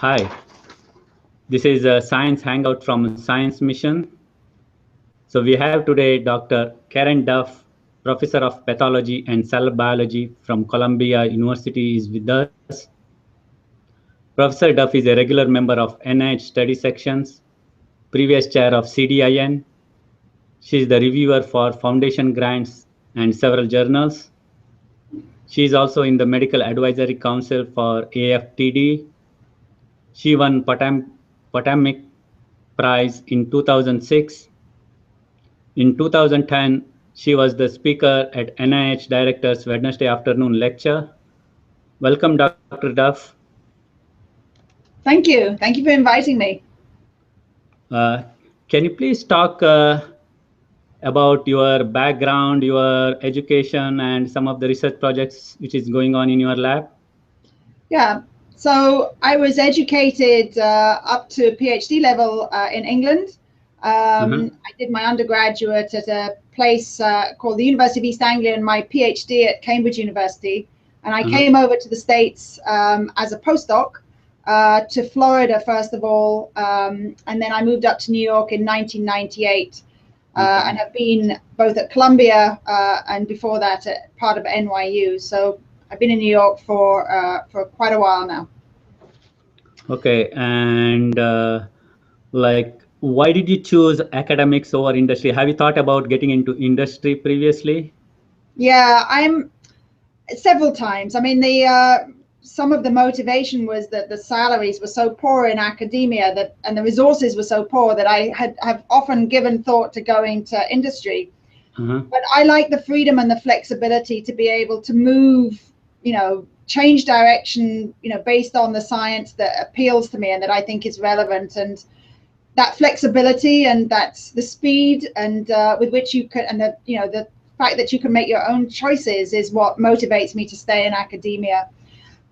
Hi, this is a science hangout from Science Mission. So we have today Dr. Karen Duff, Professor of Pathology and Cell Biology from Columbia University is with us. Professor Duff is a regular member of NIH study sections, previous chair of CDIN. She is the reviewer for foundation grants and several journals. She is also in the Medical Advisory Council for AFTD. She won Potomac Prize in 2006. In 2010, she was the speaker at NIH Director's Wednesday afternoon lecture. Welcome, Dr. Duff. Thank you. Thank you for inviting me. Can you please talk about your background, your education, and some of the research projects which is going on in your lab? Yeah. So I was educated up to PhD level in England. I did my undergraduate at a place called the University of East Anglia and my PhD at Cambridge University. And I came over to the States as a postdoc to Florida, first of all. And then I moved up to New York in 1998 and have been both at Columbia and before that at part of NYU. So I've been in New York for quite a while now. Okay, and why did you choose academics over industry? Have you thought about getting into industry previously? Yeah, I'm several times. I mean, some of the motivation was that the salaries were so poor in academia and the resources were so poor that I have often given thought to going to industry. But I like the freedom and the flexibility to be able to move, change direction, based on the science that appeals to me and that I think is relevant. And that flexibility and that's the speed and with which you can, and the fact that you can make your own choices is what motivates me to stay in academia.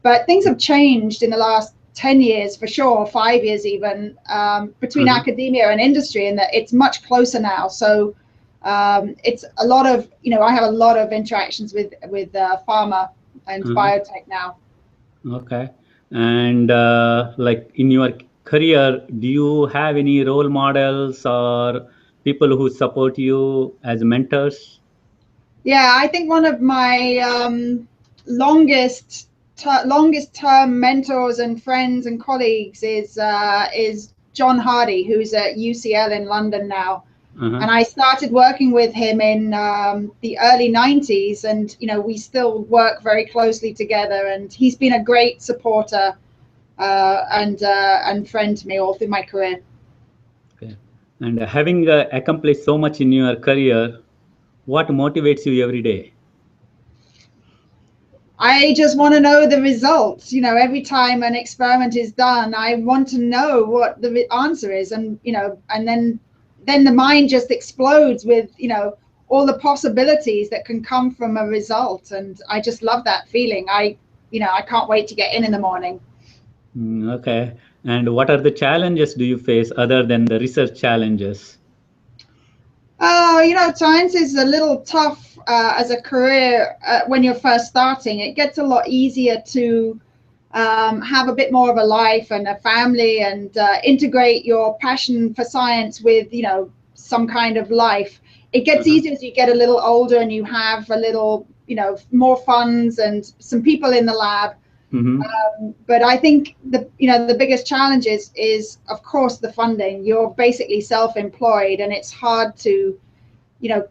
But things have changed in the last 10 years for sure, 5 years even, between academia and industry, and that it's much closer now. So it's a lot of, I have a lot of interactions with pharma and biotech now. Okay. And like in your career, do you have any role models or people who support you as mentors? Yeah, I think one of my longest term mentors and friends and colleagues is John Hardy, who's at UCL in London now. And I started working with him in the early 90s, and we still work very closely together. And he's been a great supporter and friend to me all through my career. Okay. And having accomplished so much in your career, what motivates you every day? I just want to know the results. Every time an experiment is done, I want to know what the answer is, and and then the mind just explodes with all the possibilities that can come from a result, and I just love that feeling. I can't wait to get in the morning. Okay. And what are the challenges do you face other than the research challenges? Science is a little tough as a career when you're first starting. It gets a lot easier to have a bit more of a life and a family and integrate your passion for science with, some kind of life. It gets easier as you get a little older and you have a little, more funds and some people in the lab. But I think the biggest challenge is of course the funding. You're basically self-employed and it's hard to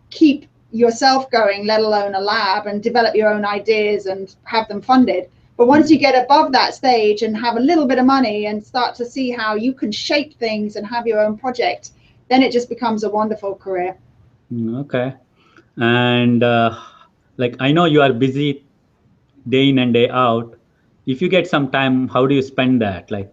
keep yourself going, let alone a lab, and develop your own ideas and have them funded. But once you get above that stage and have a little bit of money and start to see how you can shape things and have your own project, then it just becomes a wonderful career. Okay. And I know you are busy day in and day out. If you get some time, how do you spend that? Do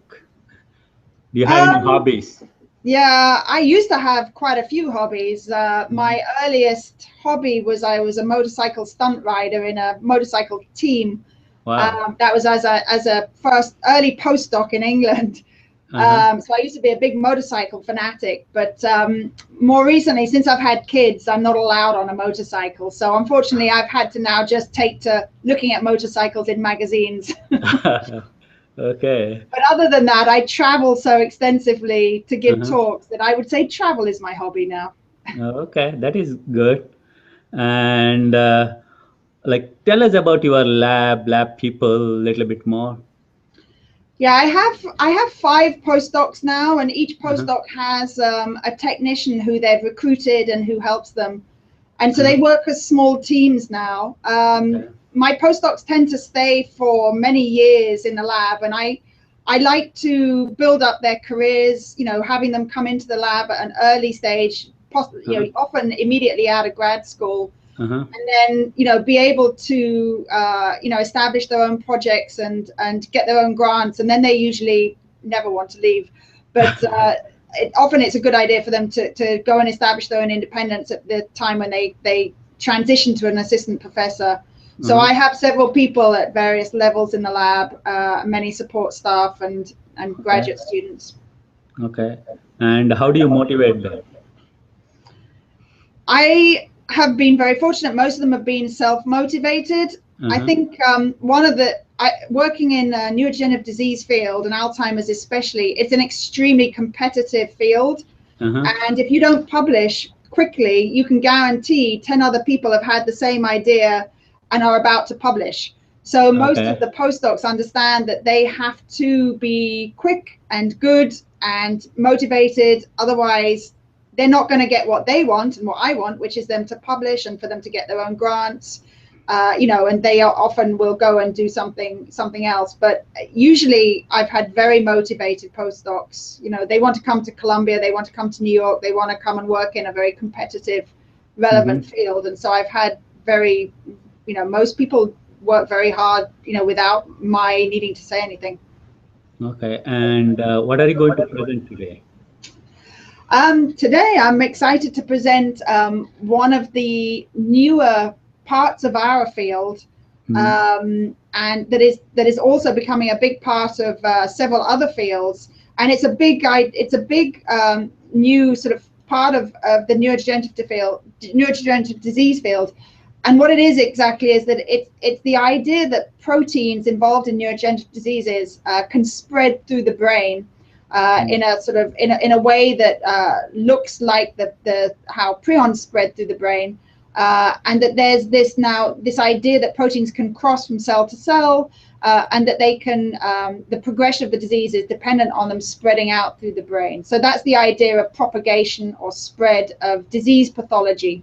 you have any hobbies? Yeah, I used to have quite a few hobbies. My earliest hobby was I was a motorcycle stunt rider in a motorcycle team. Wow. That was as a first early postdoc in England. So I used to be a big motorcycle fanatic, but more recently, since I've had kids, I'm not allowed on a motorcycle. So unfortunately, I've had to now just take to looking at motorcycles in magazines. Okay. But other than that, I travel so extensively to give Uh-huh. talks that I would say travel is my hobby now. Okay, that is good. And like, tell us about your lab people a little bit more. Yeah, I have 5 postdocs now, and each Uh-huh. postdoc has a technician who they've recruited and who helps them. And so Uh-huh. they work as small teams now. Okay. My postdocs tend to stay for many years in the lab, and I like to build up their careers, having them come into the lab at an early stage, Uh-huh. often immediately out of grad school, Uh-huh. and then be able to establish their own projects and get their own grants, and then they usually never want to leave. But often it's a good idea for them to go and establish their own independence at the time when they transition to an assistant professor. So Uh-huh. I have several people at various levels in the lab, many support staff and Okay. graduate students. Okay. And how do you motivate them? I have been very fortunate. Most of them have been self-motivated. I Uh-huh. think working in a neurodegenerative disease field and Alzheimer's especially, it's an extremely competitive field. Uh-huh. And if you don't publish quickly, you can guarantee 10 other people have had the same idea and are about to publish. So most of Okay. the postdocs understand that they have to be quick and good and motivated. Otherwise, they're not going to get what they want and what I want, which is them to publish and for them to get their own grants. And they often will go and do something else. But usually I've had very motivated postdocs. They want to come to Columbia, they want to come to New York, they want to come and work in a very competitive, relevant Mm-hmm. field. And so I've had most people work very hard, without my needing to say anything. Okay. And what are you going to present today? Today, I'm excited to present one of the newer parts of our field, Mm-hmm. and that is also becoming a big part of several other fields. And it's a big new sort of part of the neurodegenerative disease field. And what it is exactly is that it's the idea that proteins involved in neurodegenerative diseases can spread through the brain in a sort of in a way that looks like the how prions spread through the brain, and that there's this idea that proteins can cross from cell to cell, and that they can the progression of the disease is dependent on them spreading out through the brain. So that's the idea of propagation or spread of disease pathology.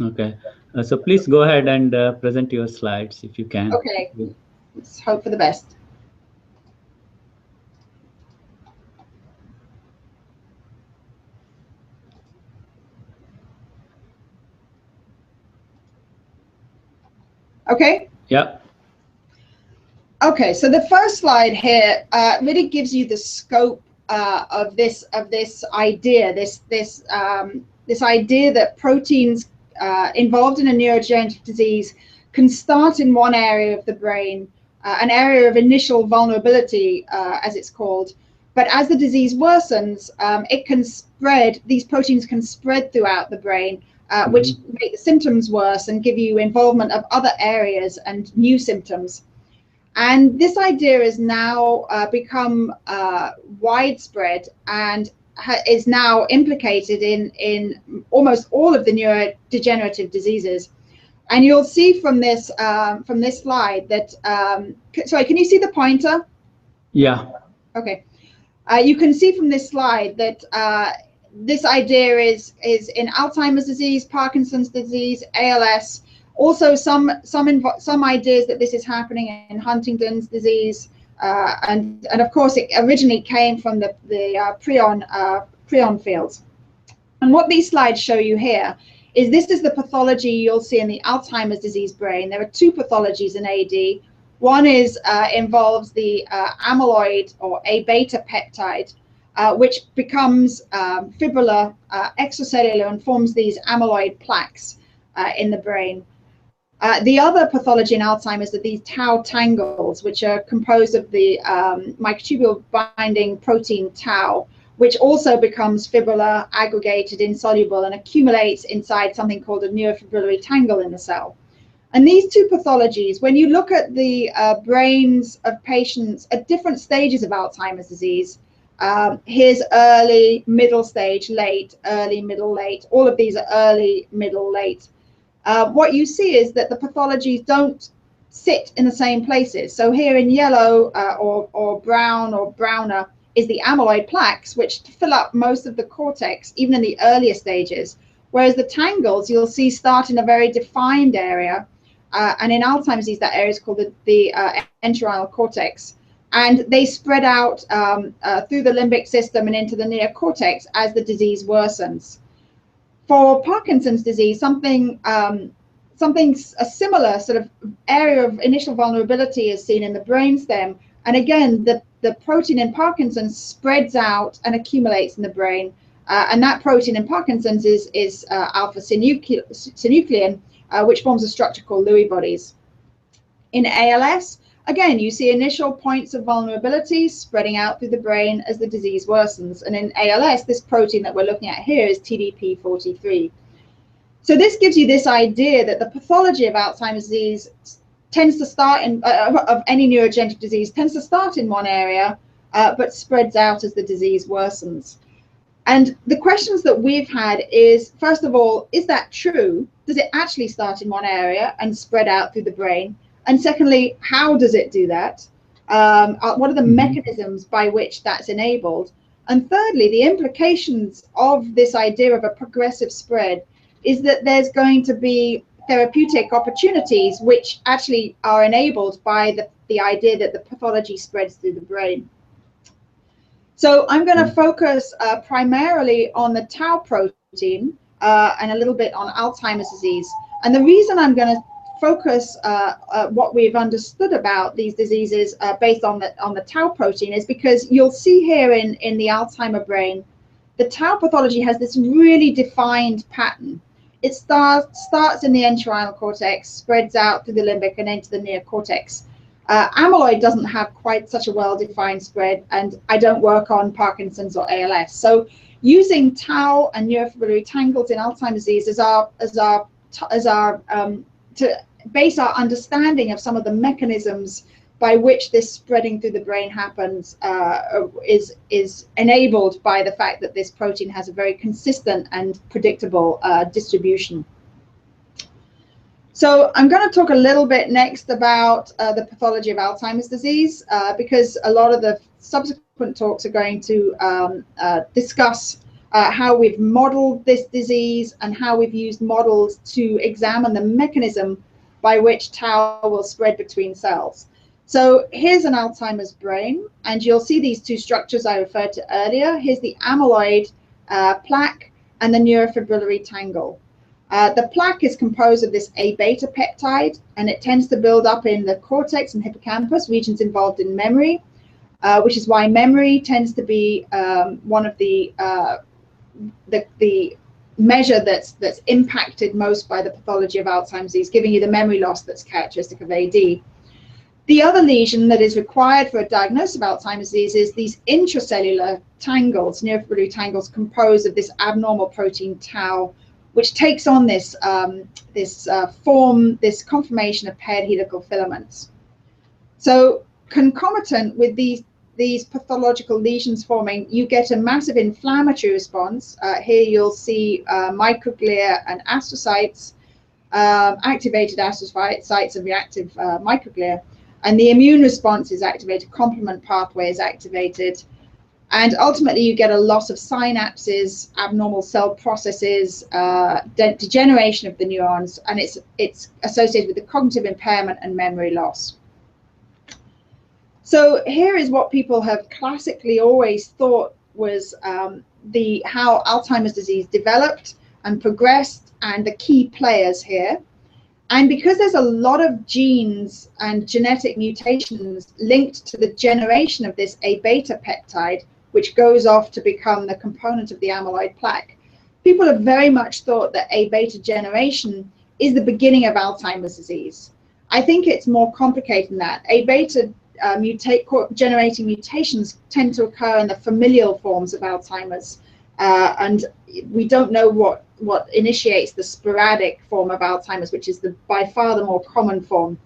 Okay. So please go ahead and present your slides if you can. Okay, let's hope for the best. Okay. Yeah. Okay, so the first slide here really gives you the scope of this idea, this idea that proteins involved in a neurodegenerative disease can start in one area of the brain, an area of initial vulnerability, as it's called. But as the disease worsens, it can spread. These proteins can spread throughout the brain, which Mm-hmm. make the symptoms worse and give you involvement of other areas and new symptoms. And this idea has now become widespread and is now implicated in almost all of the neurodegenerative diseases. And you'll see from this slide that, sorry, can you see the pointer? Yeah. Okay. You can see from this slide that this idea is in Alzheimer's disease, Parkinson's disease, ALS. Also, some ideas that this is happening in Huntington's disease, and of course, it originally came from the prion fields. And what these slides show you here is this is the pathology you'll see in the Alzheimer's disease brain. There are 2 pathologies in AD. One is involves the amyloid or A beta peptide, which becomes fibrillar, extracellular, and forms these amyloid plaques in the brain. The other pathology in Alzheimer's are these tau tangles, which are composed of the microtubule binding protein tau, which also becomes fibrillar, aggregated, insoluble, and accumulates inside something called a neurofibrillary tangle in the cell. And these two pathologies, when you look at the brains of patients at different stages of Alzheimer's disease, here's early, middle stage, late, early, middle, late. All of these are early, middle, late. What you see is that the pathologies don't sit in the same places. So here in yellow or brown or browner is the amyloid plaques, which fill up most of the cortex, even in the earlier stages. Whereas the tangles, you'll see, start in a very defined area. And in Alzheimer's disease, that area is called the entorhinal cortex. And they spread out through the limbic system and into the neocortex as the disease worsens. For Parkinson's disease, a similar sort of area of initial vulnerability is seen in the brainstem. And again, the protein in Parkinson's spreads out and accumulates in the brain. And that protein in Parkinson's is alpha-synuclein, which forms a structure called Lewy bodies. In ALS, again, you see initial points of vulnerability spreading out through the brain as the disease worsens. And in ALS, this protein that we're looking at here is TDP43. So this gives you this idea that the pathology of Alzheimer's disease tends to start in, of any neurodegenerative disease, tends to start in one area, but spreads out as the disease worsens. And the questions that we've had is, first of all, is that true? Does it actually start in one area and spread out through the brain? And secondly, how does it do that? What are the mechanisms by which that's enabled? And thirdly, the implications of this idea of a progressive spread is that there's going to be therapeutic opportunities which actually are enabled by the idea that the pathology spreads through the brain. So I'm going to focus primarily on the tau protein and a little bit on Alzheimer's disease. And the reason I'm going to focus what we've understood about these diseases based on the tau protein is because you'll see here in the Alzheimer brain, the tau pathology has this really defined pattern. It starts in the entorhinal cortex, spreads out through the limbic and into the neocortex. Amyloid doesn't have quite such a well-defined spread, and I don't work on Parkinson's or ALS. So using tau and neurofibrillary tangles in Alzheimer's disease to base our understanding of some of the mechanisms by which this spreading through the brain happens is enabled by the fact that this protein has a very consistent and predictable distribution. So I'm going to talk a little bit next about the pathology of Alzheimer's disease because a lot of the subsequent talks are going to discuss how we've modeled this disease and how we've used models to examine the mechanism by which tau will spread between cells. So here's an Alzheimer's brain, and you'll see these two structures I referred to earlier. Here's the amyloid plaque and the neurofibrillary tangle. The plaque is composed of this A-beta peptide, and it tends to build up in the cortex and hippocampus, regions involved in memory, which is why memory tends to be one of the measure that's impacted most by the pathology of Alzheimer's disease, giving you the memory loss that's characteristic of AD. The other lesion that is required for a diagnosis of Alzheimer's disease is these intracellular tangles, neurofibrillary tangles, composed of this abnormal protein tau, which takes on this conformation of paired helical filaments. So concomitant with these pathological lesions forming, you get a massive inflammatory response. Here you'll see microglia and astrocytes, activated astrocytes and reactive microglia. And the immune response is activated, complement pathway is activated. And ultimately, you get a loss of synapses, abnormal cell processes, degeneration of the neurons, and it's associated with the cognitive impairment and memory loss. So here is what people have classically always thought was how Alzheimer's disease developed and progressed, and the key players here. And because there's a lot of genes and genetic mutations linked to the generation of this A-beta peptide, which goes off to become the component of the amyloid plaque, people have very much thought that A-beta generation is the beginning of Alzheimer's disease. I think it's more complicated than that. A-beta generating mutations tend to occur in the familial forms of Alzheimer's, and we don't know what initiates the sporadic form of Alzheimer's, which is by far the more common form.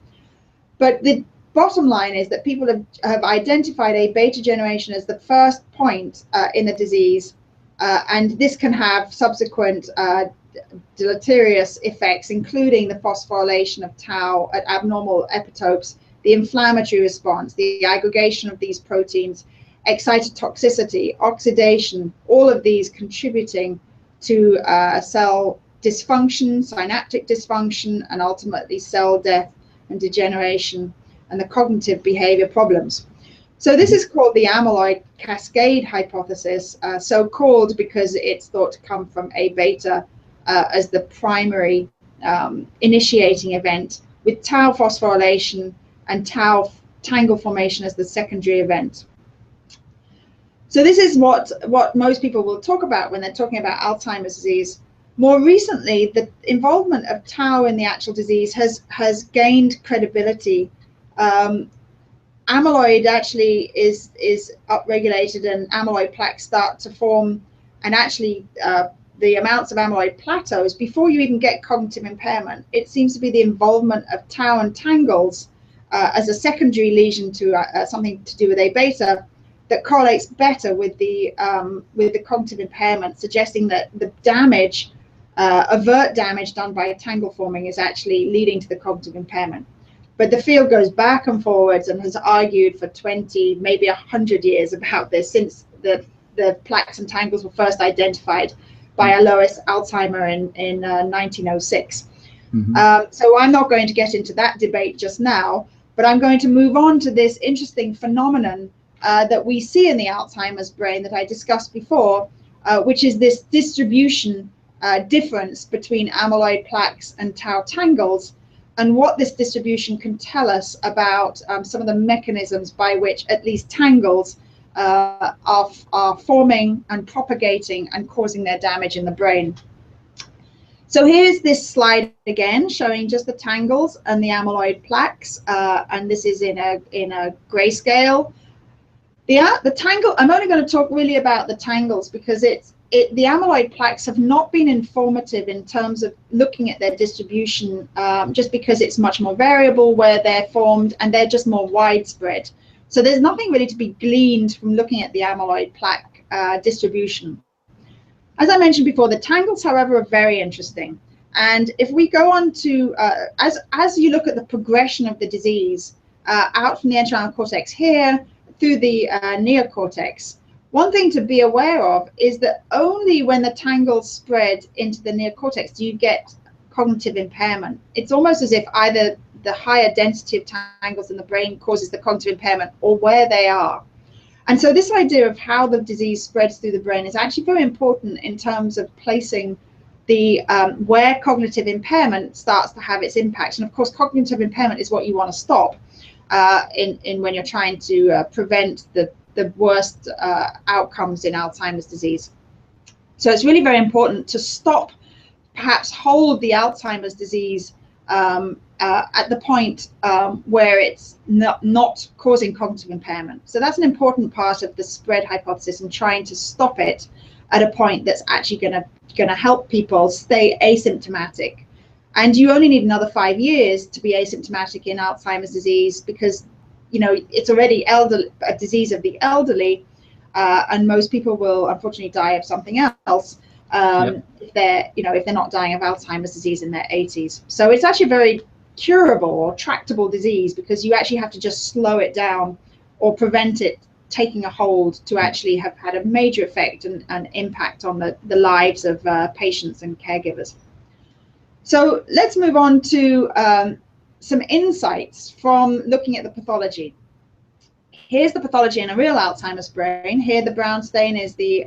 But the bottom line is that people have identified A beta generation as the first point in the disease, and this can have subsequent deleterious effects, including the phosphorylation of tau at abnormal epitopes, the inflammatory response, the aggregation of these proteins, excitotoxicity, oxidation, all of these contributing to cell dysfunction, synaptic dysfunction, and ultimately cell death and degeneration, and the cognitive behavior problems. So this is called the amyloid cascade hypothesis, so called because it's thought to come from A beta as the primary initiating event, with tau phosphorylation and tau tangle formation as the secondary event. So this is what most people will talk about when they're talking about Alzheimer's disease. More recently, the involvement of tau in the actual disease has gained credibility. Amyloid actually is upregulated, and amyloid plaques start to form, and actually the amounts of amyloid plateaus before you even get cognitive impairment. It seems to be the involvement of tau and tangles as a secondary lesion to something to do with A beta that correlates better with the cognitive impairment, suggesting that the damage, overt damage done by tangle forming, is actually leading to the cognitive impairment. But the field goes back and forwards and has argued for 20, maybe 100 years about this, since the plaques and tangles were first identified by Alois Alzheimer in 1906. So I'm not going to get into that debate just now, but I'm going to move on to this interesting phenomenon that we see in the Alzheimer's brain that I discussed before, which is this distribution difference between amyloid plaques and tau tangles, and what this distribution can tell us about some of the mechanisms by which at least tangles are forming and propagating and causing their damage in the brain. So here's this slide again, showing just the tangles and the amyloid plaques, and this is in a grayscale. The tangle, I'm only going to talk really about the tangles because the amyloid plaques have not been informative in terms of looking at their distribution, just because it's much more variable where they're formed, and they're just more widespread. So there's nothing really to be gleaned from looking at the amyloid plaque distribution. As I mentioned before, the tangles, however, are very interesting. And if we go on to, as you look at the progression of the disease out from the entorhinal cortex here through the neocortex, one thing to be aware of is that only when the tangles spread into the neocortex do you get cognitive impairment. It's almost as if either the higher density of tangles in the brain causes the cognitive impairment, or where they are. And so this idea of how the disease spreads through the brain is actually very important in terms of placing the where cognitive impairment starts to have its impact. And of course, cognitive impairment is what you want to stop in when you're trying to prevent the worst outcomes in Alzheimer's disease. So it's really very important to stop perhaps whole of the Alzheimer's disease at the point where it's not causing cognitive impairment. So that's an important part of the spread hypothesis, and trying to stop it at a point that's actually going to help people stay asymptomatic. And you only need another 5 years to be asymptomatic in Alzheimer's disease, because it's already a disease of the elderly, and most people will unfortunately die of something else if they're not dying of Alzheimer's disease in their 80s. So it's actually a very curable or tractable disease, because you actually have to just slow it down or prevent it taking a hold to actually have had a major effect and impact on the lives of patients and caregivers. So let's move on to some insights from looking at the pathology. Here's the pathology in a real Alzheimer's brain. Here the brown stain is the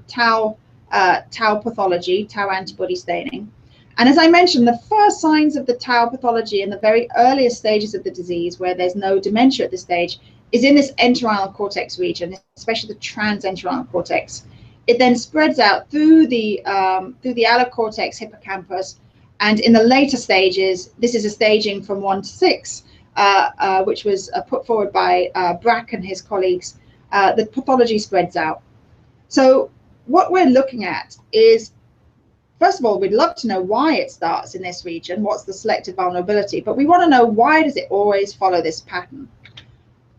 tau pathology, tau antibody staining. And as I mentioned, the first signs of the tau pathology in the very earliest stages of the disease, where there's no dementia at this stage, is in this entorhinal cortex region, especially the transentorhinal cortex. It then spreads out through the allocortex, hippocampus, and in the later stages, this is a staging from 1 to 6, which was put forward by Brack and his colleagues. The pathology spreads out. So what we're looking at is, first of all, we'd love to know why it starts in this region, what's the selective vulnerability, but we want to know, why does it always follow this pattern?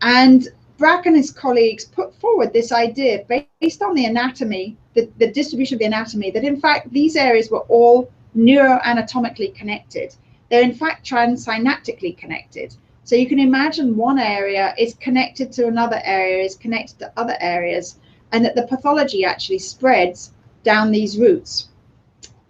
And Brack and his colleagues put forward this idea based on the anatomy, the distribution of the anatomy, that in fact these areas were all neuroanatomically connected. They're in fact transsynaptically connected. So you can imagine one area is connected to another area, is connected to other areas, and that the pathology actually spreads down these routes.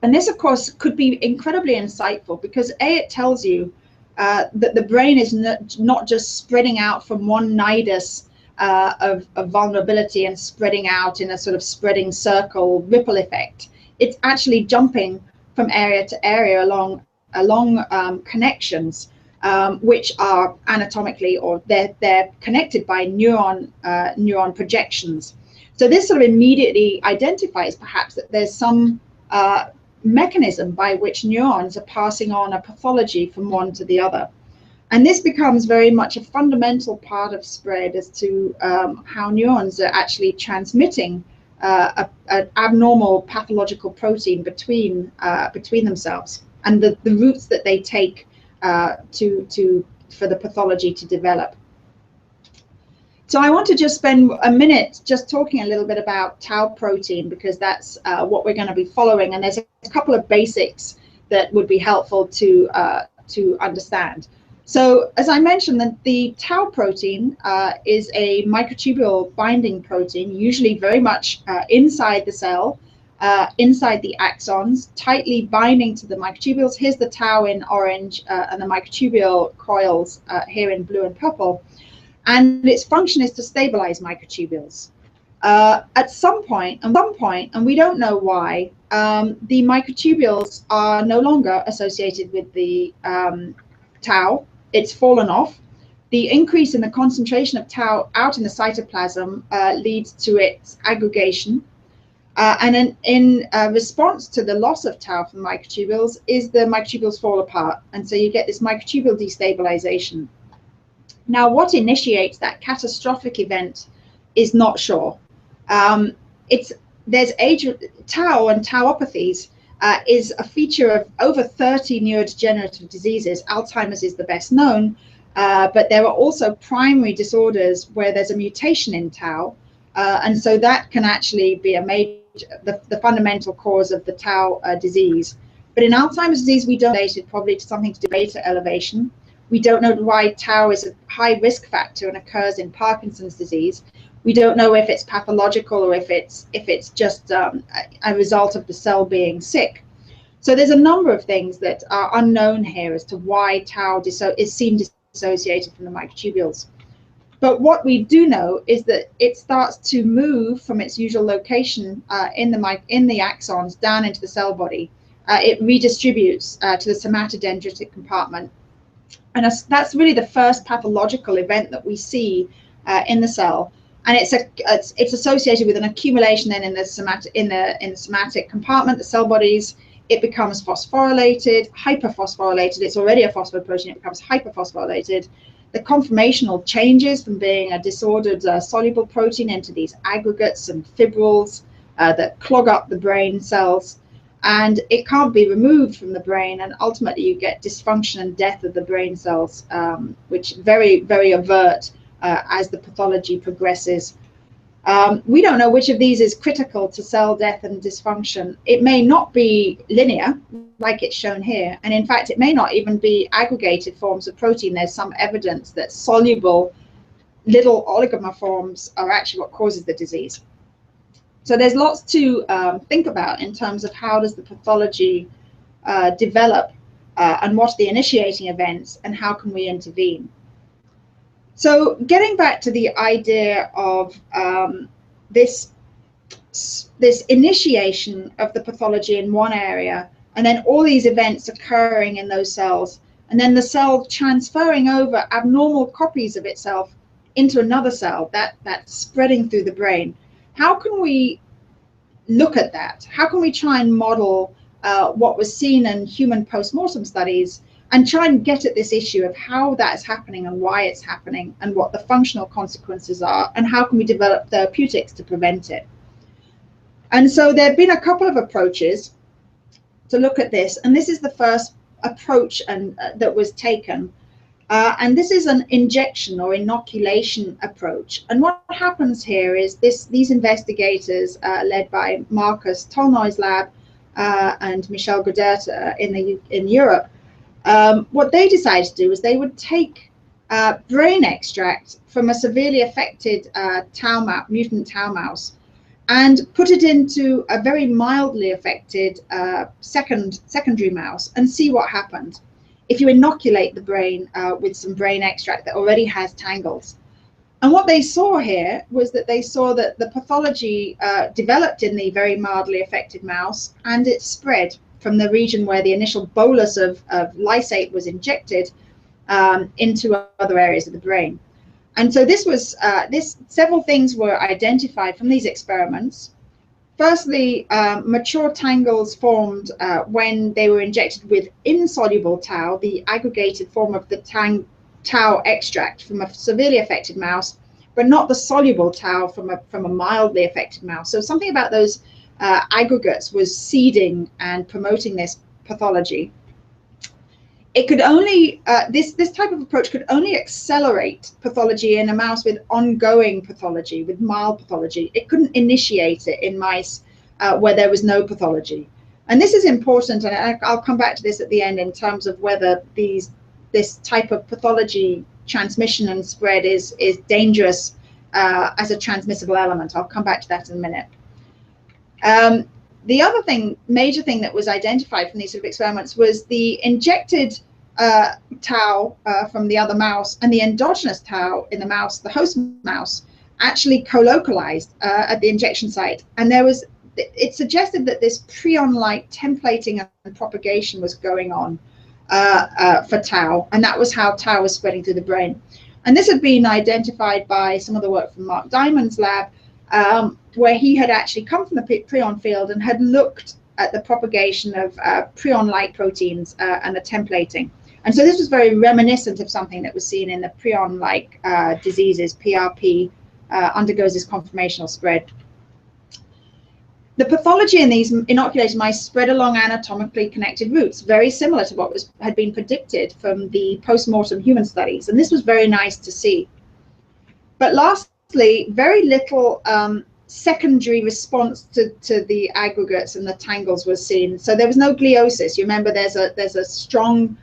And this, of course, could be incredibly insightful because A, it tells you that the brain is not just spreading out from one nidus of vulnerability and spreading out in a sort of spreading circle ripple effect. It's actually jumping from area to area along connections which are anatomically, or they're connected by neuron projections. So this sort of immediately identifies perhaps that there's some mechanism by which neurons are passing on a pathology from one to the other. And this becomes very much a fundamental part of spread as to how neurons are actually transmitting an abnormal pathological protein between themselves, and the routes that they take for the pathology to develop. So I want to just spend a minute just talking a little bit about tau protein, because that's what we're going to be following, and there's a couple of basics that would be helpful to understand. So as I mentioned, the tau protein is a microtubule binding protein, usually very much inside the cell, inside the axons, tightly binding to the microtubules. Here's the tau in orange and the microtubule coils here in blue and purple. And its function is to stabilize microtubules. At some point, and we don't know why, the microtubules are no longer associated with the tau. It's fallen off. The increase in the concentration of tau out in the cytoplasm leads to its aggregation. And in response to the loss of tau from microtubules is the microtubules fall apart. And so you get this microtubule destabilization. Now, what initiates that catastrophic event is not sure. There's tau and tauopathies is a feature of over 30 neurodegenerative diseases. Alzheimer's is the best known, but there are also primary disorders where there's a mutation in tau, and so that can actually be the fundamental cause of the tau disease. But in Alzheimer's disease, we don't relate it probably to something to do with beta elevation. We don't know why tau is a high risk factor and occurs in Parkinson's disease. We don't know if it's pathological or if it's just a result of the cell being sick. So there's a number of things that are unknown here as to why tau is seen dissociated from the microtubules. But what we do know is that it starts to move from its usual location in the axons down into the cell body. It redistributes to the somatodendritic compartment. And that's really the first pathological event that we see in the cell, and it's associated with an accumulation then in the somatic compartment, the cell bodies. It becomes phosphorylated, hyperphosphorylated. It's already a phosphoprotein. It becomes hyperphosphorylated. The conformational changes from being a disordered soluble protein into these aggregates and fibrils that clog up the brain cells. And it can't be removed from the brain, and ultimately you get dysfunction and death of the brain cells, which very, very avert as the pathology progresses. We don't know which of these is critical to cell death and dysfunction. It may not be linear, like it's shown here, and in fact it may not even be aggregated forms of protein. There's some evidence that soluble little oligomer forms are actually what causes the disease. So there's lots to think about in terms of how does the pathology develop and what are the initiating events and how can we intervene. So getting back to the idea of this initiation of the pathology in one area, and then all these events occurring in those cells, and then the cell transferring over abnormal copies of itself into another cell, that's spreading through the brain. How can we look at that? How can we try and model what was seen in human postmortem studies and try and get at this issue of how that's happening and why it's happening and what the functional consequences are, and how can we develop therapeutics to prevent it? And so there have been a couple of approaches to look at this, and this is the first approach that was taken. And this is an injection or inoculation approach. And what happens here is these investigators, led by Marcus Tolnoy's lab and Michel Godert in Europe, what they decided to do is they would take brain extract from a severely affected mutant tau mouse and put it into a very mildly affected secondary mouse and see what happened if you inoculate the brain with some brain extract that already has tangles. And what they saw here was that they saw that the pathology developed in the very mildly affected mouse, and it spread from the region where the initial bolus of lysate was injected into other areas of the brain. And so this was several things were identified from these experiments. Firstly, mature tangles formed when they were injected with insoluble tau, the aggregated form of the tau extract from a severely affected mouse, but not the soluble tau from a mildly affected mouse. So something about those aggregates was seeding and promoting this pathology. It could only, this type of approach could only accelerate pathology in a mouse with ongoing pathology, with mild pathology. It couldn't initiate it in mice where there was no pathology. And this is important, and I'll come back to this at the end in terms of whether this type of pathology transmission and spread is dangerous as a transmissible element. I'll come back to that in a minute. The other major thing that was identified from these sort of experiments was the injected tau from the other mouse and the endogenous tau in the mouse, the host mouse, actually co-localized at the injection site. And it suggested that this prion-like templating and propagation was going on for tau, and that was how tau was spreading through the brain. And this had been identified by some of the work from Mark Diamond's lab, where he had actually come from the prion field and had looked at the propagation of prion-like proteins and the templating. And so this was very reminiscent of something that was seen in the prion-like diseases. PRP undergoes this conformational spread. The pathology in these inoculated mice spread along anatomically connected routes, very similar to what had been predicted from the post-mortem human studies. And this was very nice to see. But lastly, very little secondary response to the aggregates and the tangles was seen. So there was no gliosis. You remember there's a strong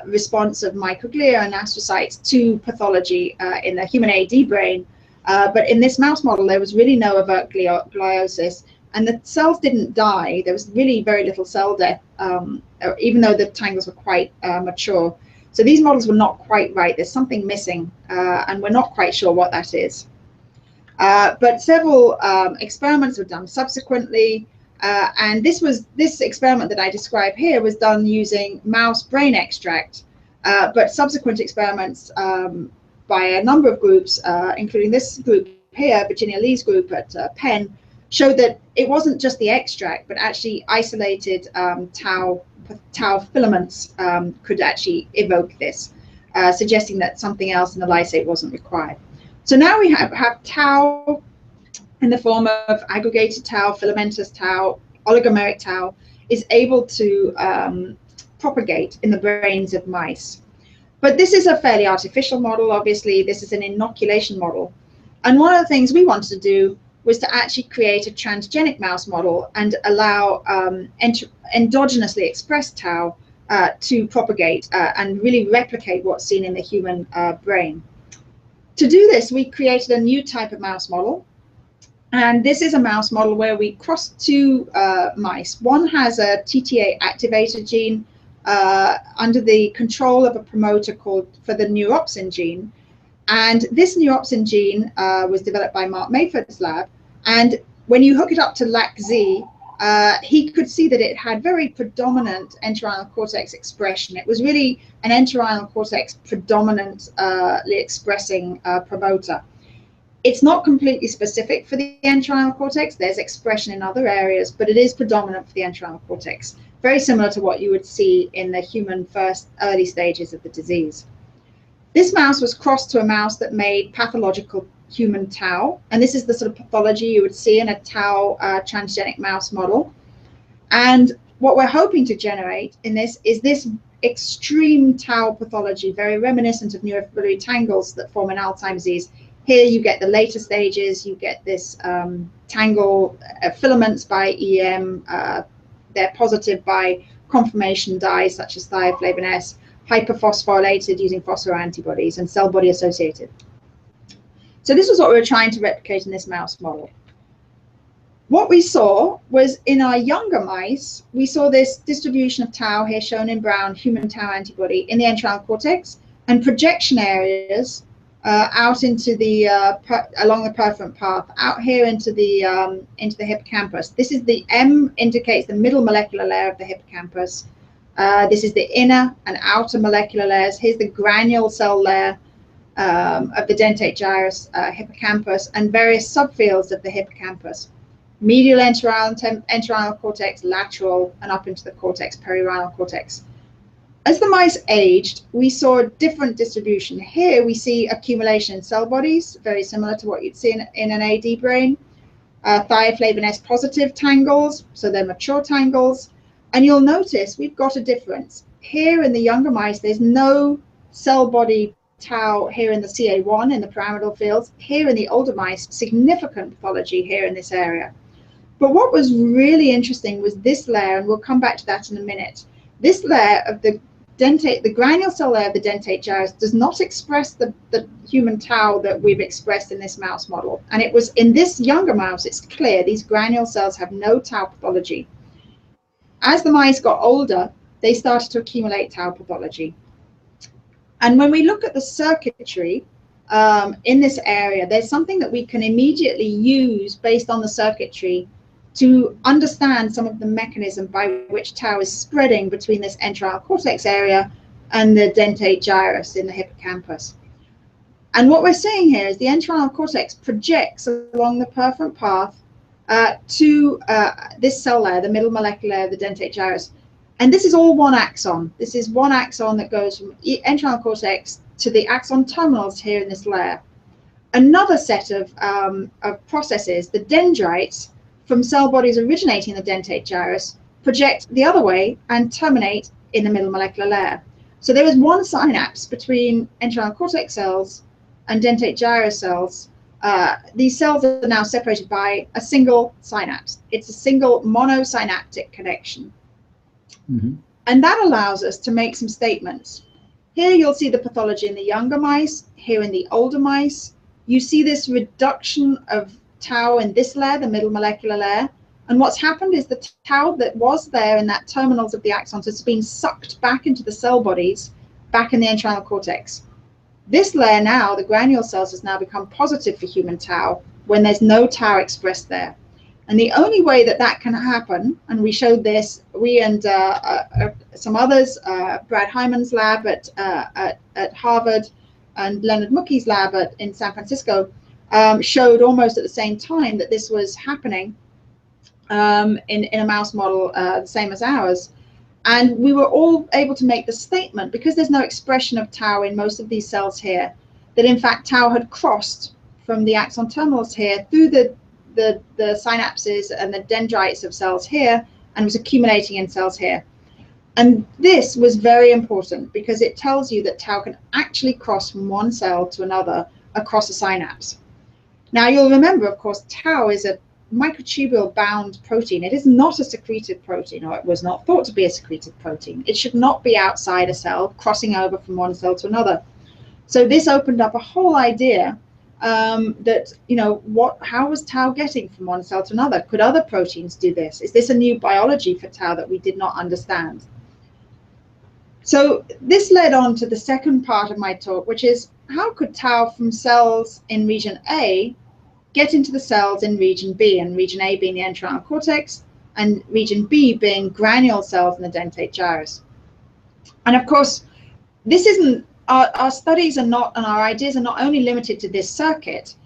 response of microglia and astrocytes to pathology in the human AD brain. But in this mouse model, there was really no overt gliosis, and the cells didn't die. There was really very little cell death, even though the tangles were quite mature. So these models were not quite right. There's something missing, and we're not quite sure what that is. But several experiments were done subsequently, and this experiment that I describe here was done using mouse brain extract. But subsequent experiments by a number of groups, including this group here, Virginia Lee's group at Penn, showed that it wasn't just the extract, but actually isolated tau filaments could actually evoke this, suggesting that something else in the lysate wasn't required. So now we have tau in the form of aggregated tau, filamentous tau, oligomeric tau, is able to propagate in the brains of mice. But this is a fairly artificial model, obviously. This is an inoculation model. And one of the things we wanted to do was to actually create a transgenic mouse model and allow endogenously expressed tau to propagate and really replicate what's seen in the human brain. To do this, we created a new type of mouse model. And this is a mouse model where we crossed two mice. One has a TTA activator gene under the control of a promoter called for the neuropsin gene. And this neuropsin gene was developed by Mark Mayford's lab. And when you hook it up to LAC-Z, he could see that it had very predominant entorhinal cortex expression. It was really an entorhinal cortex predominantly expressing promoter. It's not completely specific for the entorhinal cortex. There's expression in other areas, but it is predominant for the entorhinal cortex, very similar to what you would see in the human first early stages of the disease. This mouse was crossed to a mouse that made pathological human tau. And this is the sort of pathology you would see in a tau transgenic mouse model. And what we're hoping to generate in this is this extreme tau pathology, very reminiscent of neurofibrillary tangles that form in Alzheimer's disease. Here you get the later stages, you get this tangle filaments by EM, they're positive by conformation dyes such as thioflavin S, hyperphosphorylated using phosphoantibodies, and cell body associated. So this was what we were trying to replicate in this mouse model. What we saw was in our younger mice, we saw this distribution of tau here shown in brown, human tau antibody in the entorhinal cortex, and projection areas out into the along the perforant path, out here into the hippocampus. This is the M indicates the middle molecular layer of the hippocampus. This is the inner and outer molecular layers. Here's the granule cell layer of the dentate gyrus hippocampus, and various subfields of the hippocampus. Medial entorhinal cortex, lateral, and up into the cortex, perirhinal cortex. As the mice aged, we saw a different distribution. Here we see accumulation in cell bodies, very similar to what you'd see in an AD brain. Thioflavin S positive tangles, so they're mature tangles. And you'll notice we've got a difference. Here in the younger mice, there's no cell body tau here in the CA1 in the pyramidal fields. Here in the older mice, significant pathology here in this area. But what was really interesting was this layer, and we'll come back to that in a minute. This layer of the dentate, the granule cell layer of the dentate gyrus, does not express the human tau that we've expressed in this mouse model. And it was in this younger mouse, it's clear these granule cells have no tau pathology. As the mice got older, they started to accumulate tau pathology. And when we look at the circuitry in this area, there's something that we can immediately use based on the circuitry to understand some of the mechanism by which tau is spreading between this entorhinal cortex area and the dentate gyrus in the hippocampus. And what we're seeing here is the entorhinal cortex projects along the perforant path to this cell layer, the middle molecular layer of the dentate gyrus. And this is all one axon. This is one axon that goes from entorhinal cortex to the axon terminals here in this layer. Another set of processes, the dendrites from cell bodies originating in the dentate gyrus, project the other way and terminate in the middle molecular layer. So there is one synapse between entorhinal cortex cells and dentate gyrus cells. These cells are now separated by a single synapse. It's a single monosynaptic connection. Mm-hmm. And that allows us to make some statements. Here you'll see the pathology in the younger mice. Here in the older mice, you see this reduction of tau in this layer, the middle molecular layer. And what's happened is the tau that was there in that terminals of the axons has been sucked back into the cell bodies, back in the entorhinal cortex. This layer now, the granule cells, has now become positive for human tau when there's no tau expressed there. And the only way that that can happen, and we showed this, we and some others, Brad Hyman's lab at Harvard and Leonard Mucke's lab in San Francisco, showed almost at the same time that this was happening in a mouse model the same as ours. And we were all able to make the statement, because there's no expression of tau in most of these cells here, that in fact tau had crossed from the axon terminals here through the synapses and the dendrites of cells here and was accumulating in cells here. And this was very important because it tells you that tau can actually cross from one cell to another across a synapse. Now you'll remember, of course, tau is a microtubule bound protein. It is not a secreted protein, or it was not thought to be a secreted protein. It should not be outside a cell, crossing over from one cell to another. So this opened up a whole idea that, you know, how was tau getting from one cell to another? Could other proteins do this? Is this a new biology for tau that we did not understand? So this led on to the second part of my talk, which is how could tau from cells in region A get into the cells in region B, and region A being the entorhinal cortex and region B being granule cells in the dentate gyrus. And of course, this isn't, our studies are not, and our ideas are not only limited to this circuit.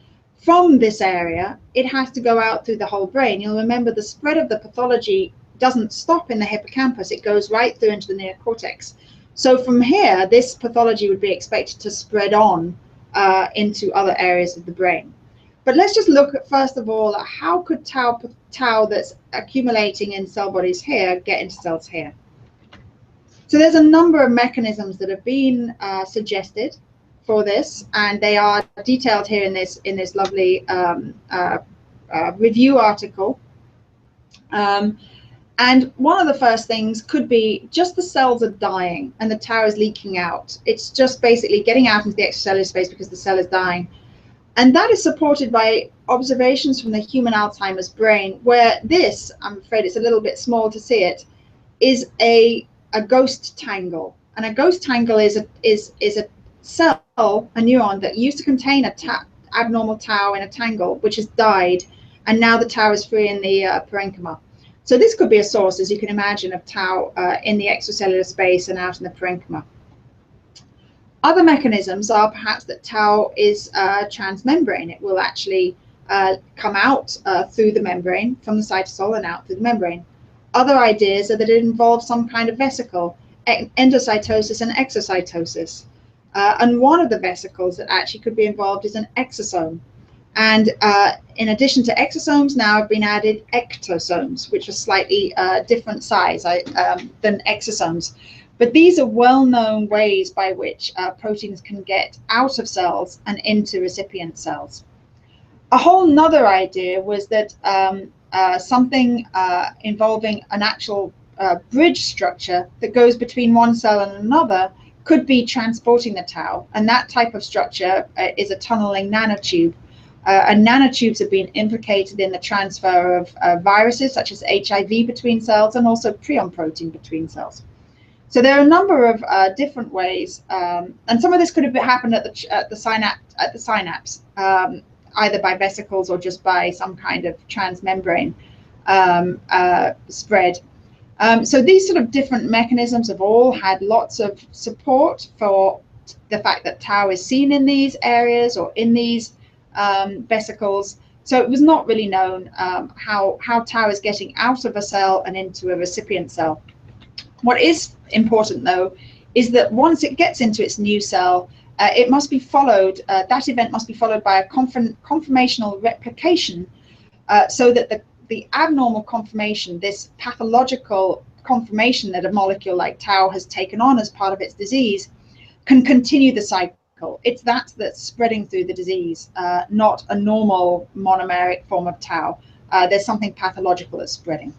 From this area, it has to go out through the whole brain. You'll remember the spread of the pathology doesn't stop in the hippocampus, it goes right through into the neocortex. So from here, this pathology would be expected to spread on into other areas of the brain. But let's just look at, first of all, at how could tau that's accumulating in cell bodies here get into cells here. So there's a number of mechanisms that have been suggested for this, and they are detailed here in this lovely review article. And one of the first things could be just the cells are dying and the tau is leaking out. It's just basically getting out into the extracellular space because the cell is dying. And that is supported by observations from the human Alzheimer's brain, where this, I'm afraid it's a little bit small to see it, is a ghost tangle. And a ghost tangle is a cell, a neuron that used to contain a abnormal tau in a tangle, which has died, and now the tau is free in the parenchyma. So this could be a source, as you can imagine, of tau in the extracellular space and out in the parenchyma. Other mechanisms are perhaps that tau is transmembrane. It will actually come out through the membrane from the cytosol and out through the membrane. Other ideas are that it involves some kind of vesicle, endocytosis and exocytosis. And one of the vesicles that actually could be involved is an exosome. And in addition to exosomes, now have been added ectosomes, which are slightly different size than exosomes. But these are well-known ways by which proteins can get out of cells and into recipient cells. A whole nother idea was that something involving an actual bridge structure that goes between one cell and another could be transporting the tau. And that type of structure is a tunneling nanotube. And nanotubes have been implicated in the transfer of viruses such as HIV between cells and also prion protein between cells. So there are a number of different ways, and some of this could have happened at the synapse, either by vesicles or just by some kind of transmembrane spread. So these sort of different mechanisms have all had lots of support for the fact that tau is seen in these areas or in these vesicles. So it was not really known how tau is getting out of a cell and into a recipient cell. What is important, though, is that once it gets into its new cell, it must be followed, that event must be followed by a conformational replication so that the abnormal conformation, this pathological conformation that a molecule like tau has taken on as part of its disease, can continue the cycle. It's that that's spreading through the disease, not a normal monomeric form of tau. There's something pathological that's spreading.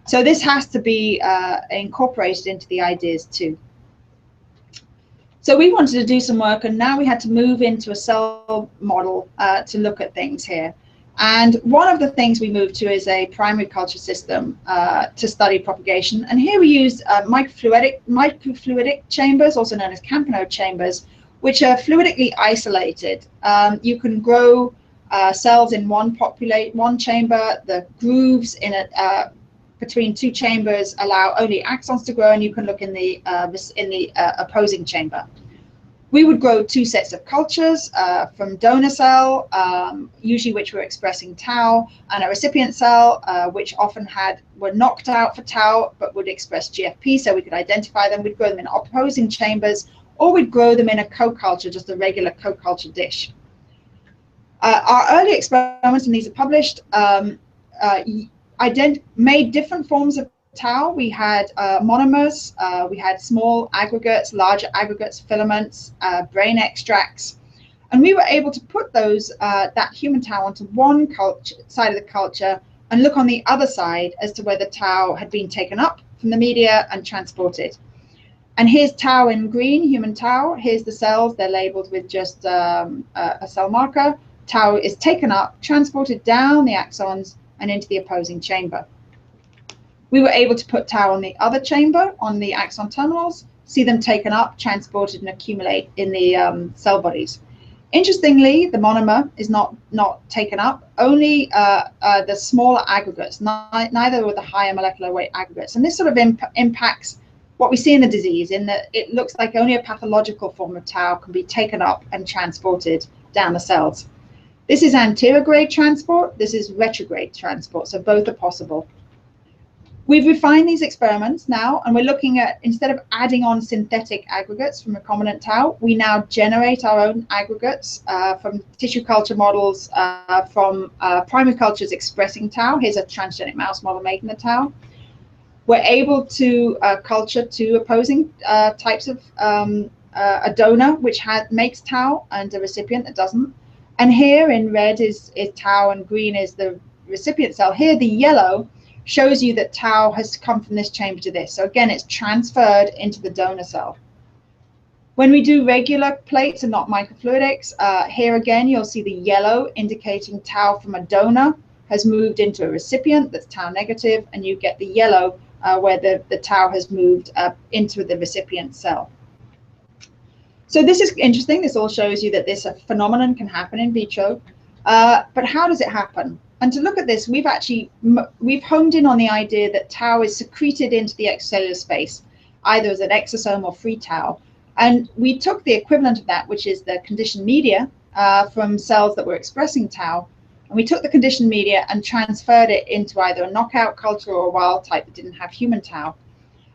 So this has to be incorporated into the ideas too. So we wanted to do some work, and now we had to move into a cell model to look at things here. And one of the things we moved to is a primary culture system to study propagation. And here we used microfluidic chambers, also known as Campanode chambers, which are fluidically isolated. You can grow cells in one chamber. The grooves in between two chambers allow only axons to grow, and you can look in the opposing chamber. We would grow two sets of cultures from donor cell, usually which were expressing tau, and a recipient cell, which often were knocked out for tau, but would express GFP, so we could identify them. We'd grow them in opposing chambers, or we'd grow them in a co-culture, just a regular co-culture dish. Our early experiments, and these are published, made different forms of tau. We had monomers, we had small aggregates, larger aggregates, filaments, brain extracts, and we were able to put those that human tau onto one side of the culture and look on the other side as to whether tau had been taken up from the media and transported. And here's tau in green, human tau. Here's the cells. They're labeled with just a cell marker. Tau is taken up, transported down the axons and into the opposing chamber. We were able to put tau on the other chamber, on the axon terminals, see them taken up, transported, and accumulate in the cell bodies. Interestingly, the monomer is not taken up, only the smaller aggregates, neither were the higher molecular weight aggregates. And this sort of impacts what we see in the disease, in that it looks like only a pathological form of tau can be taken up and transported down the cells. This is anterograde transport, this is retrograde transport, so both are possible. We've refined these experiments now, and we're looking at, instead of adding on synthetic aggregates from recombinant tau, we now generate our own aggregates from tissue culture models, from primary cultures expressing tau. Here's a transgenic mouse model making the tau. We're able to culture two opposing types of a donor, which makes tau, and a recipient that doesn't. And here in red is tau, and green is the recipient cell. Here, the yellow shows you that tau has come from this chamber to this. So again, it's transferred into the donor cell. When we do regular plates and not microfluidics, here again, you'll see the yellow indicating tau from a donor has moved into a recipient that's tau negative, and you get the yellow where the tau has moved into the recipient cell. So this is interesting. This all shows you that this phenomenon can happen in vitro. But how does it happen? And to look at this, we've honed in on the idea that tau is secreted into the extracellular space, either as an exosome or free tau. And we took the equivalent of that, which is the conditioned media, from cells that were expressing tau. And we took the conditioned media and transferred it into either a knockout culture or a wild type that didn't have human tau.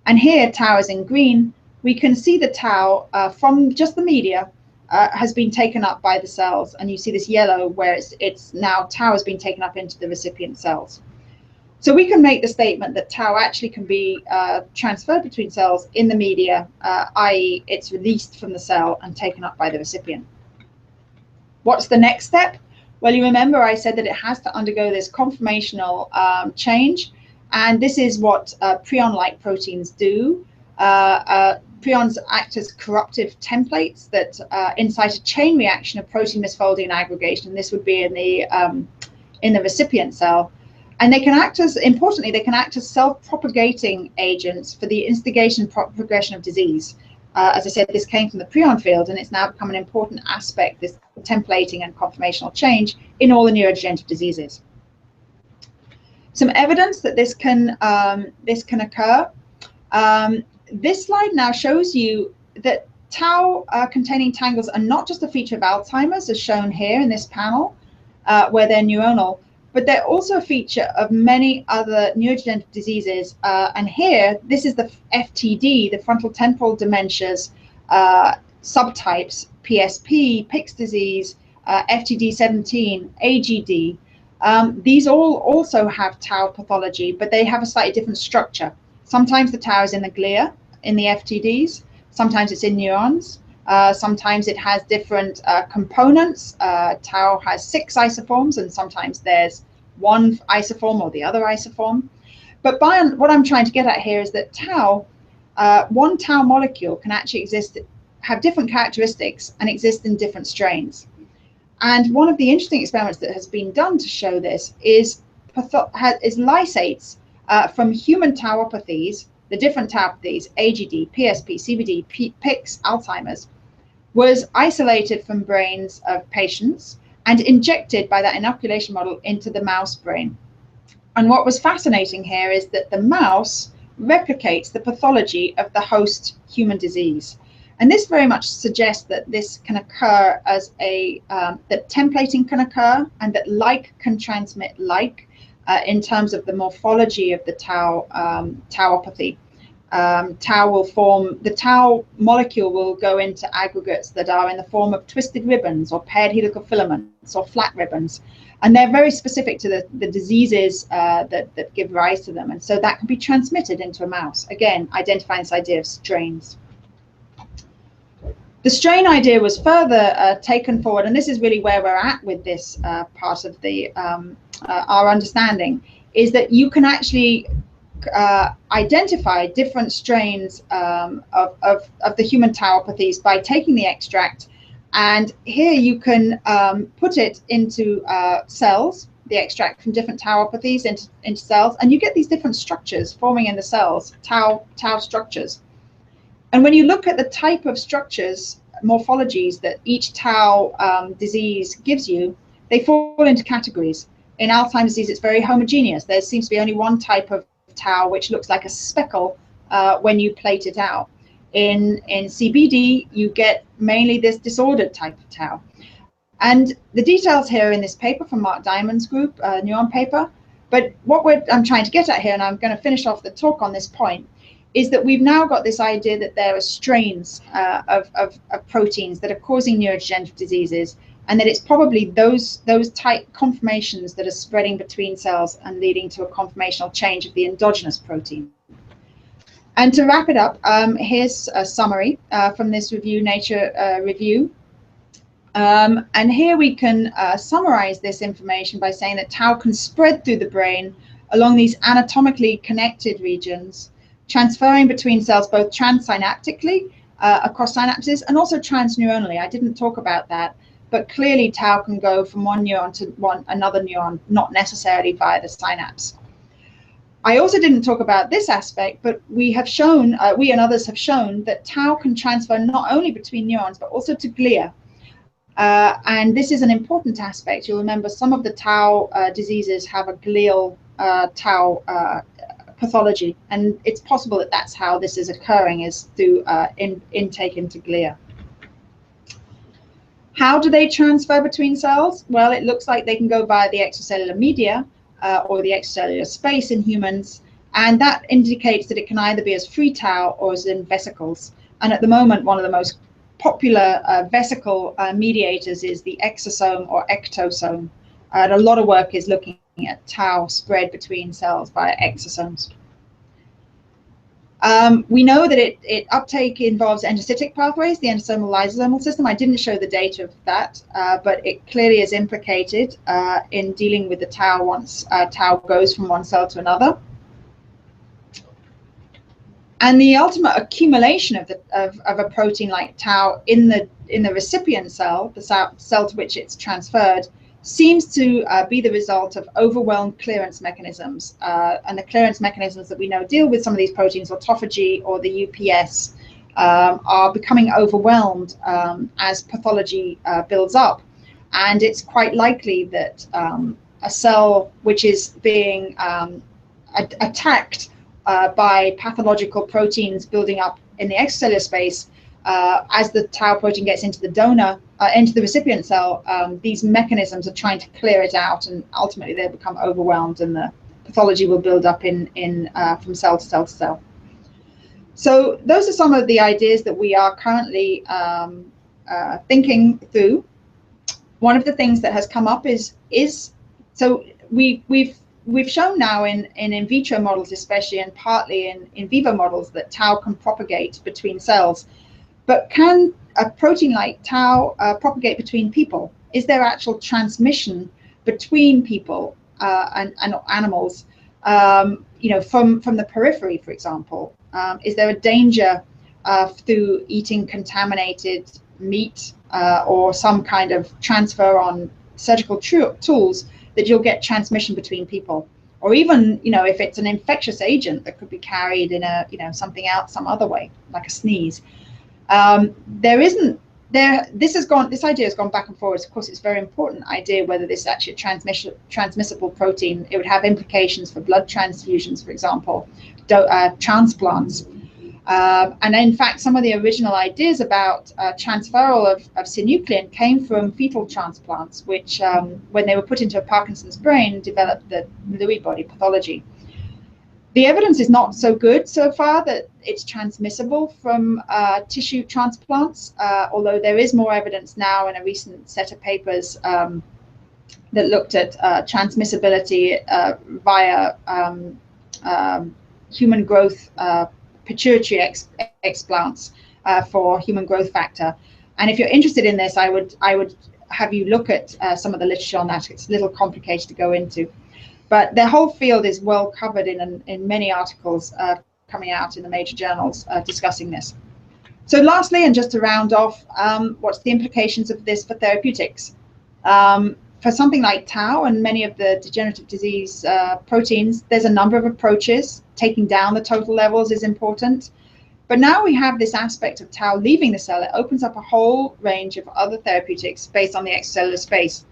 And here, tau is in green. We can see the tau from just the media has been taken up by the cells, and you see this yellow where it's now tau has been taken up into the recipient cells. So we can make the statement that tau actually can be transferred between cells in the media, i.e. it's released from the cell and taken up by the recipient. What's the next step? Well, you remember I said that it has to undergo this conformational change, and this is what prion-like proteins do. Prions act as corruptive templates that incite a chain reaction of protein misfolding and aggregation. This would be in the recipient cell. And they can act as, importantly, they can act as self-propagating agents for the instigation and progression of disease. As I said, this came from the prion field, and it's now become an important aspect, this templating and conformational change in all the neurodegenerative diseases. Some evidence that this can occur. This slide now shows you that tau containing tangles are not just a feature of Alzheimer's, as shown here in this panel, where they're neuronal, but they're also a feature of many other neurodegenerative diseases. And here, this is the FTD, the frontal temporal dementias subtypes, PSP, Pick's disease, FTD17, AGD. These all also have tau pathology, but they have a slightly different structure. Sometimes the tau is in the glia in the FTDs, sometimes it's in neurons, sometimes it has different components. Tau has 6 isoforms, and sometimes there's one isoform or the other isoform. But what I'm trying to get at here is that tau, one tau molecule can actually have different characteristics and exist in different strains. And one of the interesting experiments that has been done to show this is lysates from human tauopathies, the different tauopathies, AGD, PSP, CVD, Pick's, Alzheimer's, was isolated from brains of patients and injected by that inoculation model into the mouse brain. And what was fascinating here is that the mouse replicates the pathology of the host human disease. And this very much suggests that this can occur as that templating can occur, and that like can transmit like, in terms of the morphology of the tauopathy. The tau molecule will go into aggregates that are in the form of twisted ribbons or paired helical filaments or flat ribbons. And they're very specific to the diseases that give rise to them. And so that can be transmitted into a mouse. Again, identifying this idea of strains. The strain idea was further taken forward, and this is really where we're at with this part of our understanding, is that you can actually identify different strains of the human tauopathies by taking the extract, and here you can put it into cells, the extract from different tauopathies into cells, and you get these different structures forming in the cells, tau structures. And when you look at the type of structures, morphologies that each tau disease gives you, they fall into categories. In Alzheimer's disease, it's very homogeneous. There seems to be only one type of tau which looks like a speckle when you plate it out. In CBD, you get mainly this disordered type of tau. And the details here in this paper from Mark Diamond's group, neuron paper, But what I'm trying to get at here, and I'm going to finish off the talk on this point, is that we've now got this idea that there are strains of proteins that are causing neurodegenerative diseases, and that it's probably those tight conformations that are spreading between cells and leading to a conformational change of the endogenous protein. And to wrap it up, here's a summary from this review, Nature review. And here we can summarize this information by saying that tau can spread through the brain along these anatomically connected regions, transferring between cells both transsynaptically across synapses and also transneuronally. I didn't talk about that, but clearly tau can go from one neuron to another neuron, not necessarily via the synapse. I also didn't talk about this aspect, but we have shown, we and others have shown, that tau can transfer not only between neurons, but also to glia. And this is an important aspect. You'll remember some of the tau diseases have a glial tau pathology, and it's possible that that's how this is occurring, is through intake into glia. How do they transfer between cells? Well, it looks like they can go via the extracellular media or the extracellular space in humans, and that indicates that it can either be as free tau or as in vesicles. And at the moment, one of the most popular vesicle mediators is the exosome or ectosome. And a lot of work is looking at tau spread between cells via exosomes. We know that it uptake involves endocytic pathways, the endosomal lysosomal system. I didn't show the data of that, but it clearly is implicated in dealing with the tau once tau goes from one cell to another. And the ultimate accumulation of a protein like tau in the recipient cell, the cell to which it's transferred, seems to be the result of overwhelmed clearance mechanisms. And the clearance mechanisms that we know deal with some of these proteins, autophagy or the UPS, are becoming overwhelmed as pathology builds up. And it's quite likely that a cell which is being attacked by pathological proteins building up in the extracellular space, as the tau protein gets into the donor, into the recipient cell, these mechanisms are trying to clear it out, and ultimately they'll become overwhelmed, and the pathology will build up from cell to cell to cell. So those are some of the ideas that we are currently thinking through. One of the things that has come up is so we've shown now in vitro models, especially, and partly in vivo models, that tau can propagate between cells. But can a protein like tau propagate between people? Is there actual transmission between people and animals, you know, from the periphery, for example? Is there a danger through eating contaminated meat or some kind of transfer on surgical tools that you'll get transmission between people? Or even, you know, if it's an infectious agent that could be carried in a, you know, something else, some other way, like a sneeze. This idea has gone back and forwards. Of course, it's a very important idea whether this is actually a transmissible protein. It would have implications for blood transfusions, for example, transplants. And in fact, some of the original ideas about transferal of synuclein came from fetal transplants, which, when they were put into a Parkinson's brain, developed the Lewy body pathology. The evidence is not so good so far that it's transmissible from tissue transplants, although there is more evidence now in a recent set of papers that looked at transmissibility via human growth pituitary explants for human growth factor. And if you're interested in this, I would have you look at some of the literature on that. It's a little complicated to go into. But the whole field is well covered in many articles coming out in the major journals discussing this. So lastly, and just to round off, what's the implications of this for therapeutics? For something like tau and many of the degenerative disease proteins, there's a number of approaches. Taking down the total levels is important. But now we have this aspect of tau leaving the cell. It opens up a whole range of other therapeutics based on the extracellular space.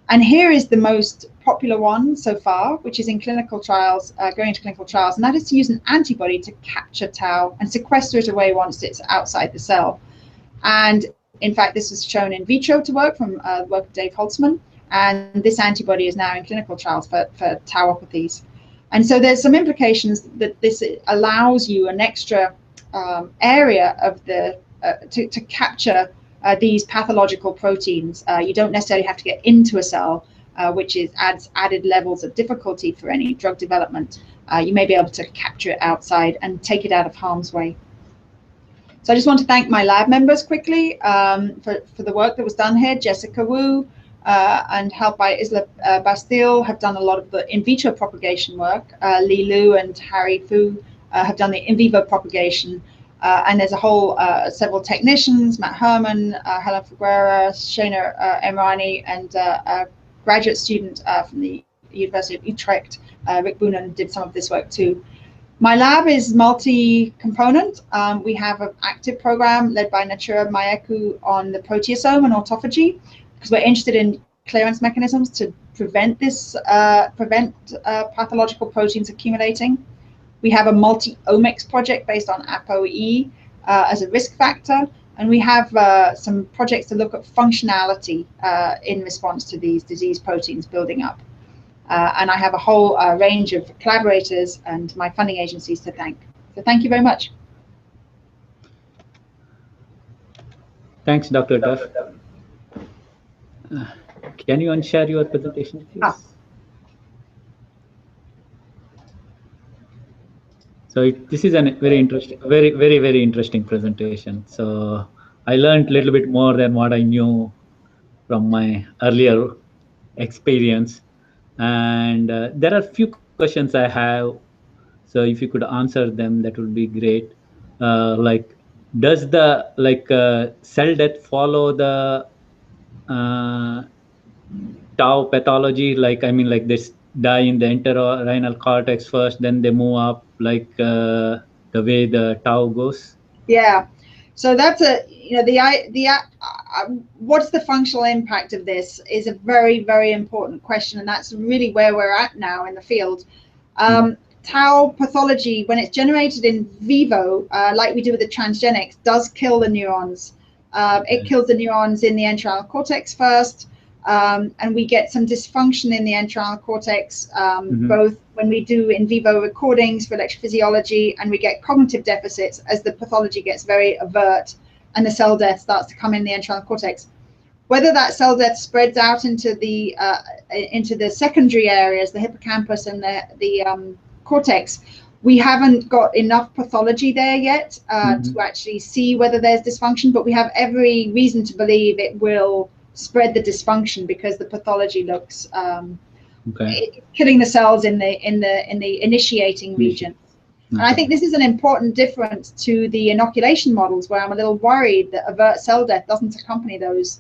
And here is the most popular one so far, which is in clinical trials, going into clinical trials, and that is to use an antibody to capture tau and sequester it away once it's outside the cell. And in fact, this was shown in vitro to work from the work of Dave Holtzman. and this antibody is now in clinical trials for tauopathies. And so there's some implications that this allows you an extra area of the to capture these pathological proteins. You don't necessarily have to get into a cell, which adds added levels of difficulty for any drug development. You may be able to capture it outside and take it out of harm's way. So I just want to thank my lab members quickly for the work that was done here. Jessica Wu and helped by Isla Bastille have done a lot of the in vitro propagation work. Li Lu and Harry Fu have done the in vivo propagation. And there's a whole several technicians, Matt Herman, Helen Figuera, Shana Emrani, and a graduate student from the University of Utrecht, Rick Boonen, did some of this work too. My lab is multi-component. We have an active program led by Natura Maeku on the proteasome and autophagy, because we're interested in clearance mechanisms to prevent this, pathological proteins accumulating. We have a multi-omics project based on ApoE as a risk factor, and we have some projects to look at functionality in response to these disease proteins building up. And I have a whole range of collaborators and my funding agencies to thank. So thank you very much. Thanks, Dr. Duff. Can you unshare your presentation, please? So this is a very interesting, very interesting presentation. So I learned a little bit more than what I knew from my earlier experience. And there are a few questions I have. So if you could answer them, that would be great. Like, does the cell death follow the tau pathology? Like, I mean, like this die in the entorhinal cortex first, then they move up, like the way the tau goes? Yeah. So that's what's the functional impact of this is a very important question, and that's really where we're at now in the field. Tau pathology, when it's generated in vivo, like we do with the transgenics, does kill the neurons. It kills the neurons in the entorhinal cortex first, and we get some dysfunction in the entorhinal cortex, both when we do in vivo recordings for electrophysiology, and we get cognitive deficits as the pathology gets very overt and the cell death starts to come in the entorhinal cortex. Whether that cell death spreads out into the secondary areas, the hippocampus and the cortex, we haven't got enough pathology there yet to actually see whether there's dysfunction, but we have every reason to believe it will spread the dysfunction because the pathology looks killing the cells in the initiating region. And I think this is an important difference to the inoculation models, where I'm a little worried that overt cell death doesn't accompany those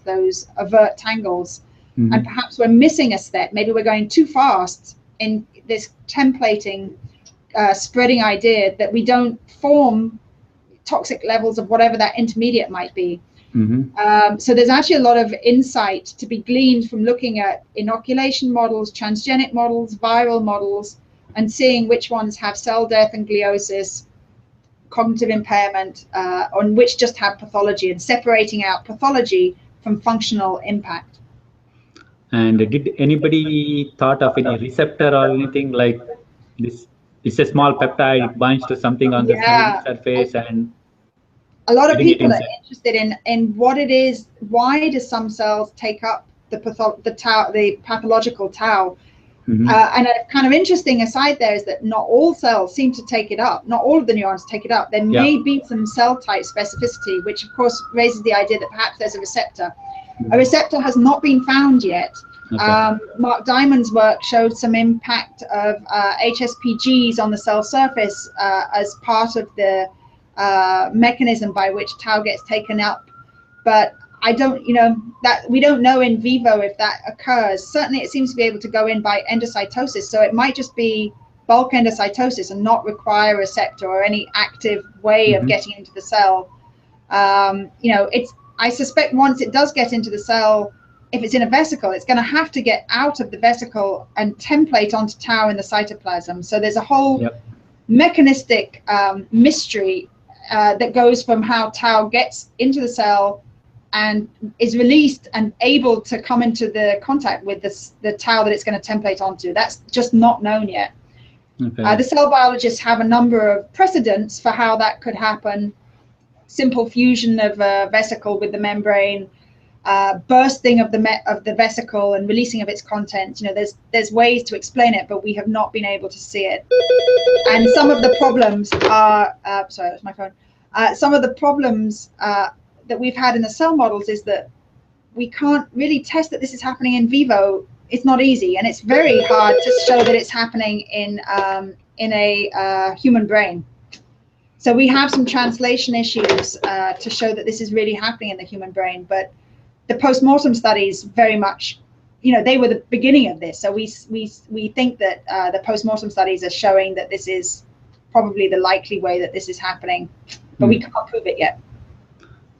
overt tangles, and perhaps we're missing a step. Maybe we're going too fast in this templating, spreading idea that we don't form toxic levels of whatever that intermediate might be. So there's actually a lot of insight to be gleaned from looking at inoculation models, transgenic models, viral models, and seeing which ones have cell death and gliosis, cognitive impairment, on which just have pathology, and separating out pathology from functional impact. And did anybody thought of any receptor or anything like this? It's a small peptide, it binds to something on the cell surface, and a lot of people are interested in what it is. Why do some cells take up the pathological tau? And a kind of interesting aside there is that not all cells seem to take it up. Not all of the neurons take it up. There may be some cell type specificity, which of course raises the idea that perhaps there's a receptor. A receptor has not been found yet. Mark Diamond's work showed some impact of HSPGs on the cell surface as part of the mechanism by which tau gets taken up, but I don't, that we don't know in vivo if that occurs. Certainly it seems to be able to go in by endocytosis, so it might just be bulk endocytosis and not require a receptor or any active way of getting into the cell. I suspect once it does get into the cell, if it's in a vesicle, it's going to have to get out of the vesicle and template onto tau in the cytoplasm. So there's a whole mechanistic mystery that goes from how tau gets into the cell, and is released and able to come into the contact with the tau that it's going to template onto. That's just not known yet. Okay. The cell biologists have a number of precedents for how that could happen. Simple fusion of a vesicle with the membrane, bursting of the vesicle and releasing of its contents. There's ways to explain it, but we have not been able to see it. And some of the problems are sorry, that's my phone. Some of the problems that we've had in the cell models is that we can't really test that this is happening in vivo. It's not easy, and it's very hard to show that it's happening in a human brain. So we have some translation issues to show that this is really happening in the human brain, but the post-mortem studies very much, they were the beginning of this. So we think that the post-mortem studies are showing that this is probably the likely way that this is happening, but we can't prove it yet.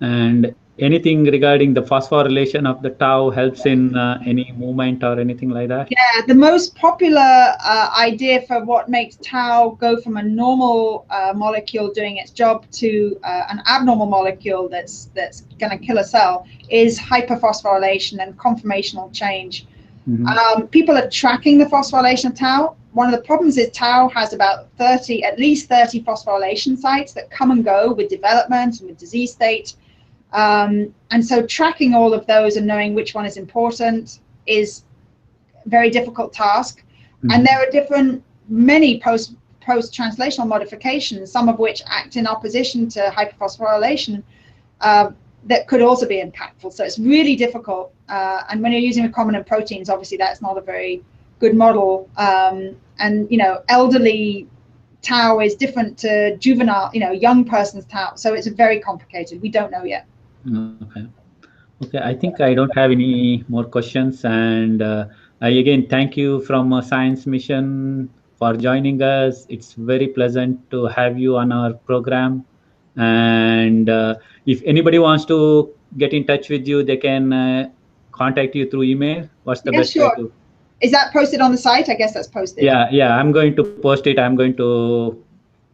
And anything regarding the phosphorylation of the tau helps in any movement or anything like that? Yeah, the most popular idea for what makes tau go from a normal molecule doing its job to an abnormal molecule that's going to kill a cell is hyperphosphorylation and conformational change. People are tracking the phosphorylation of tau. One of the problems is tau has about at least 30 phosphorylation sites that come and go with development and with disease state. And so tracking all of those and knowing which one is important is a very difficult task. And there are many post-translational modifications, some of which act in opposition to hyperphosphorylation, that could also be impactful. So it's really difficult. And when you're using recombinant proteins, obviously that's not a very good model. And elderly tau is different to juvenile, young person's tau. So it's very complicated. We don't know yet. Okay, I think I don't have any more questions, and I again thank you from Science Mission for joining us. It's very pleasant to have you on our program, and if anybody wants to get in touch with you, they can contact you through email. What's the best way to? Is that posted on the site? I guess that's posted. Yeah, I'm going to post it. I'm going to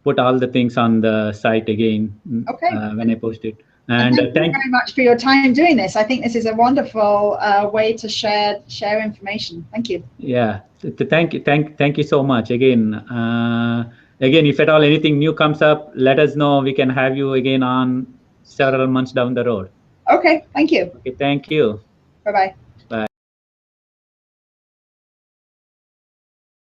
put all the things on the site again. Okay. When I post it. And thank you very much for your time doing this. I think this is a wonderful way to share information. Thank you. Yeah, thank you so much again. Again, if at all anything new comes up, let us know. We can have you again on several months down the road. Okay, thank you. Okay, thank you. Bye-bye.